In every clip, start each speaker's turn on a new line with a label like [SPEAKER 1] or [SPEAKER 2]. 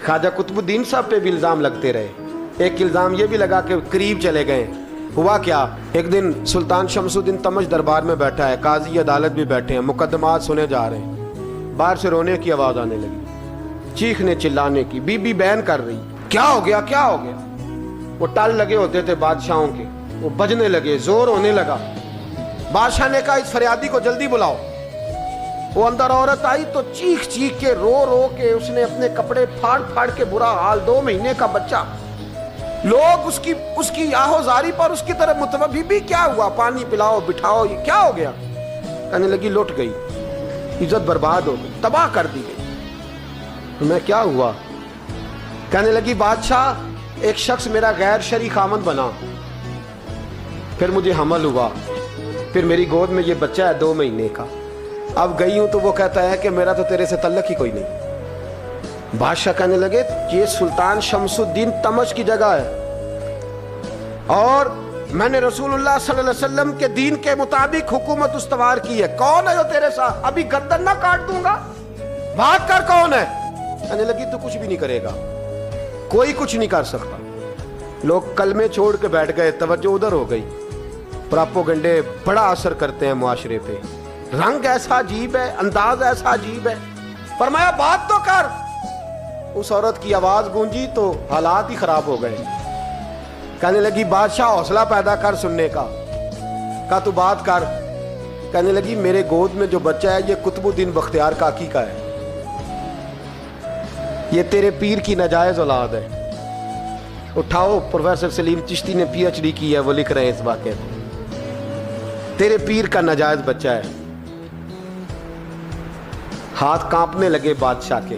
[SPEAKER 1] ख्वाजा कुतुबुद्दीन साहब पे भी इल्ज़ाम लगते रहे। एक इल्ज़ाम ये भी लगा कि करीब चले गए। हुआ क्या, एक दिन सुल्तान शमसुद्दीन तमश दरबार में बैठा है, काजी अदालत भी बैठे हैं, मुकदमात सुने जा रहे हैं। बाहर से रोने की आवाज़ आने लगी, चीखने चिल्लाने की, बीबी बयान कर रही, क्या हो गया क्या हो गया। वो टाल लगे होते थे बादशाहों के, वो बजने लगे, जोर होने लगा। बादशाह ने कहा इस फरियादी को जल्दी बुलाओ। वो अंदर औरत आई तो चीख चीख के रो रो के उसने अपने कपड़े फाड़ फाड़ के बुरा हाल, 2 महीने का बच्चा। लोग उसकी आहोजारी पर उसकी तरफ मुतवज्जह, बीबी क्या हुआ, पानी पिलाओ बिठाओ, ये क्या हो गया। कहने लगी लुट गई, इज्जत बर्बाद हो गई, तबाह कर दी गई। मैं क्या हुआ। कहने लगी बादशाह एक शख्स मेरा गैर शरई खामद बना, फिर मुझे हमल हुआ, फिर मेरी गोद में ये बच्चा है 2 महीने का। अब गई हूं तो वो कहता है कि मेरा तो तेरे से तल्लक ही कोई नहीं। बादशाह कहने लगे ये सुल्तान शमसुद्दीन तमश की जगह है और मैंने रसूलुल्लाह सल्लल्लाहु अलैहि वसल्लम के दीन के मुताबिक हुकूमत उस्तवार की है। कौन है जो तेरे साथ, अभी गर्दन ना काट दूंगा, भाग कर कौन है। कहने लगी तू कुछ भी नहीं करेगा, कोई कुछ नहीं कर सकता। लोग कलमे छोड़ के बैठ गए, तवज्जो उधर हो गई। प्रोपेगेंडे बड़ा असर करते हैं मुआशरे पे। रंग ऐसा अजीब है, अंदाज ऐसा अजीब है। फरमाया बात तो कर। उस औरत की आवाज गूंजी तो हालात ही खराब हो गए। कहने लगी बादशाह हौसला पैदा कर सुनने का। कहा तू बात कर। कहने लगी मेरे गोद में जो बच्चा है ये कुतुबुद्दीन बख्तियार काकी का है, ये तेरे पीर की नाजायज औलाद है। उठाओ, प्रोफेसर सलीम चिश्ती ने PhD की है, वो लिख रहे हैं इस वाक़े को। तेरे पीर का नाजायज बच्चा है। हाथ कांपने लगे बादशाह के।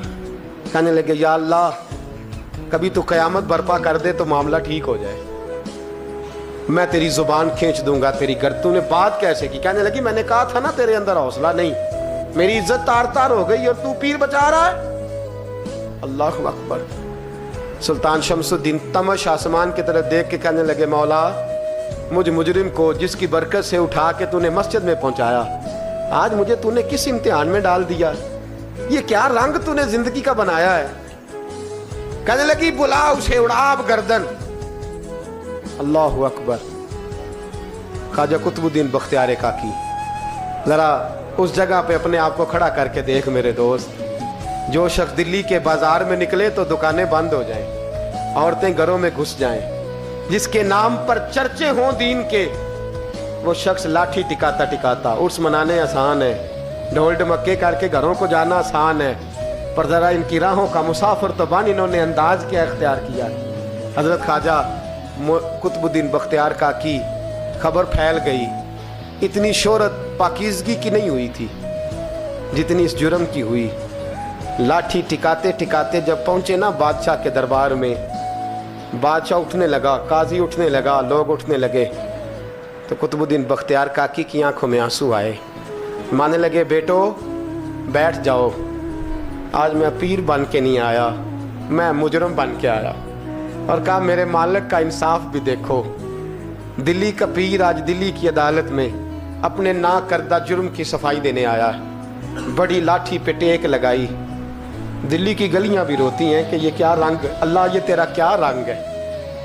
[SPEAKER 1] कहने लगे या अल्लाह कभी तो कयामत बर्पा कर दे तो मामला ठीक हो जाए, मैं तेरी जुबान खींच दूंगा तेरी तूने ने बात कैसे की। कहने लगी मैंने कहा था ना तेरे अंदर हौसला नहीं, मेरी इज्जत तार तार हो गई और तू पीर बचा रहा है। अल्लाहु अकबर। सुल्तान शमसुद्दीन तमश आसमान की तरफ देख के कहने लगे मौला मुझ मुजरिम को जिसकी बरकत से उठा के तूने मस्जिद में पहुंचाया, आज मुझे तूने किस इम्तिहान में डाल दिया, ये क्या रंग तूने जिंदगी का बनाया है। कहने लगी बुला उसे, उड़ाब गर्दन। अल्लाहु अकबर। ख्वाजा कुतुबुद्दीन बख्तियार काकी, जरा उस जगह पे अपने आप को खड़ा करके देख मेरे दोस्त। जो शख्स दिल्ली के बाजार में निकले तो दुकानें बंद हो जाएं, औरतें घरों में घुस जाएं, जिसके नाम पर चर्चे हों दीन के, वो शख्स लाठी टिकाता टिकाता। उर्स मनाने आसान है, ढोल ढमक्के करके घरों को जाना आसान है, पर ज़रा इनकी राहों का मुसाफिर तो बन इन्होंने अंदाज क्या इख्तियार किया। हज़रत ख्वाजा कुतुबुद्दीन बख्तियार काकी खबर फैल गई। इतनी शोहरत पाकीज़गी की नहीं हुई थी जितनी इस जुर्म की हुई। लाठी टिकाते टिकाते जब पहुंचे ना बादशाह के दरबार में, बादशाह उठने लगा, काजी उठने लगा, लोग उठने लगे, तो कुतुबुद्दीन बख्तियार काकी की आंखों में आंसू आए। माने लगे बेटो बैठ जाओ, आज मैं पीर बन के नहीं आया, मैं मुजरम बन के आया। और कहा मेरे मालिक का इंसाफ भी देखो, दिल्ली का पीर आज दिल्ली की अदालत में अपने ना करदा जुर्म की सफाई देने आया। बड़ी लाठी पे टेक लगाई। दिल्ली की गलियां भी रोती हैं कि ये क्या रंग, अल्लाह ये तेरा क्या रंग है,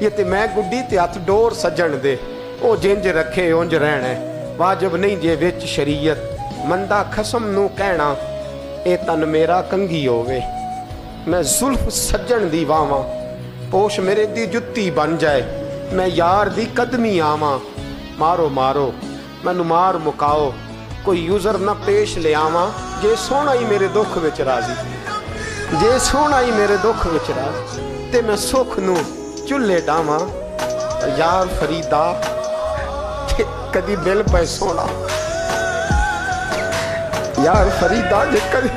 [SPEAKER 1] ये ते मैं गुड्डी ते हथ डोर सजन दे, ओ जिंज रखे उंज रहना, वाजिब नहीं जे विच शरीयत, मंदा खसम नू कहना ए तन मेरा कंघी होवे, मैं जुल्फ सज्जन दी वावां, पोश मेरे दी जुत्ती बन जाए, मैं यार दी कदमी आवां, मारो मारो मैनू मार मुकाओ, कोई यूजर ना पेश ले आवां, जे सोहना ही मेरे दुख विच राजी, जे सोहना ही मेरे दुख विच राजी, ते मैं सुख नू चुल्हे डावां, यार फरीदा कदी बिल पे सोना, यार फरीदा जे कदी